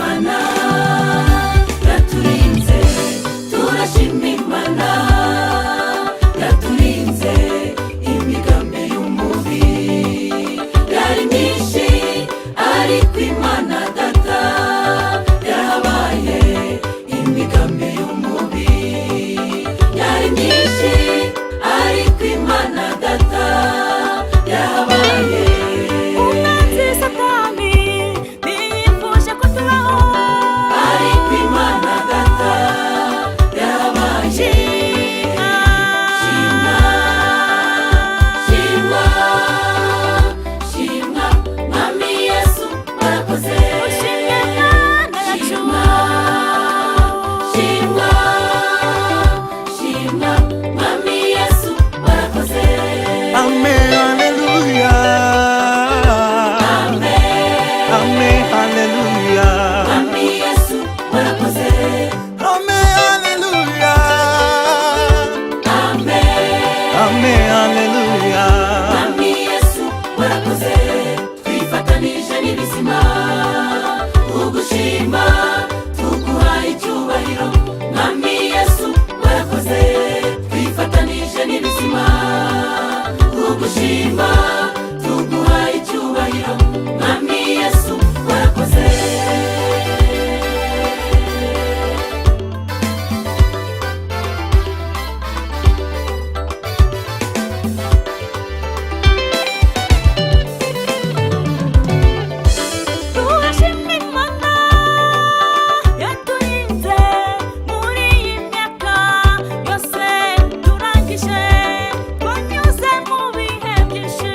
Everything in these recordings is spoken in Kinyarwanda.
Imana yaturinze, turashima Imana yaturinze. Imigambi y'umubi yari myinshi, ariko Imana Data yarahabaye. Imigambi y'umubi yari myinshi, ariko Imana Data yarahabaye. Umwanzi Satani ntiyifuje ko tubaho, Ariko Imana Data yarahabaye. Shimwa, shimwa, shimwa, Mwami Yesu warakoze. ushimwe Mana yacu. Shimwa, shimwa, shimwa, Mwami Yesu warakoze. Amen, hallelujah. Amen, Amen, hallelujah. Mwami Yesu warakoze. Amen, hallelujah. Amen, Amen, hallelujah. Mwami Yesu warakoze. Twifatanije n'ibizima ugushima, tuguhaye icyubahiro. Mwami Yesu warakoze. Twifatanije n'ibizima ugushima, tuguhaye icyubahiro. Mwami Yesu warakoze. Turashima Imana yaturinze muri iyi myaka yose turangije. Twanyuze mu bihe byinshi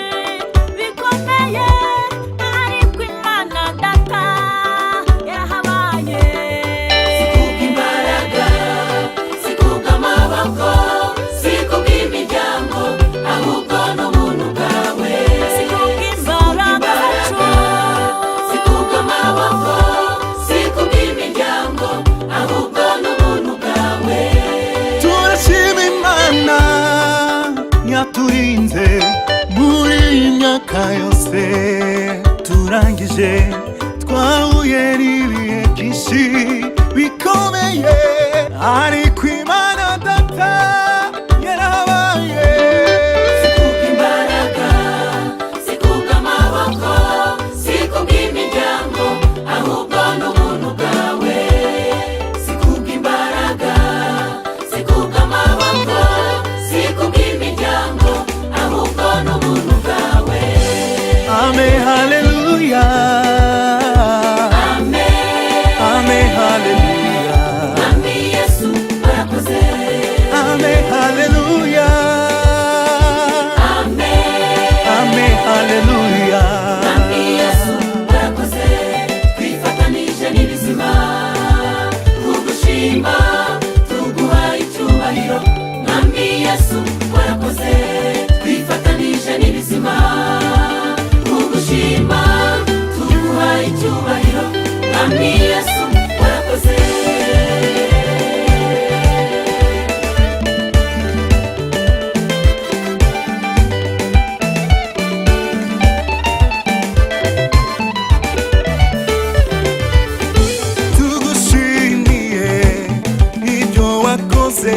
bikomeye, ariko Imana Data yarahabaye. Kubw'imbaraga, si kubw'amaboko, si kubw'imiryango, ahubwo n'ubuntu bwawe. Si kubw'imbaraga zacu, Si kubw'amaboko, si kubw'imiryango, ahubwo n'ubuntu bwawe. Turashima Imana yaturinze muri iyi myaka yose turangije. Twahuye n'ibihe byinshi bikomeye, ariko Imana Data yarahabaye. Si kubw'imbaraga, si kubw'amaboko, si kubw'imiryango, ahubwo n'ubuntu bwawe. Si kubw'imbaraga, si kubw'amaboko, si kubw'imiryango, ahubwo n'ubuntu bwawe. Amen, hallelujah. Amen, Amen, hallelujah. Mwami Yesu warakoze. Amen, hallelujah. Amen, Amen, hallelujah. Mwami Yesu warakoze. Twifatanije n'ibizima kugushima, tuguhaye icyubahiro. Mwami Yesu warakoze. Twifatanije n'ibizima kugushima, tuguhaye icyubahiro. Mwami Yesu warakoze. Tugushimiye ibyo wakoze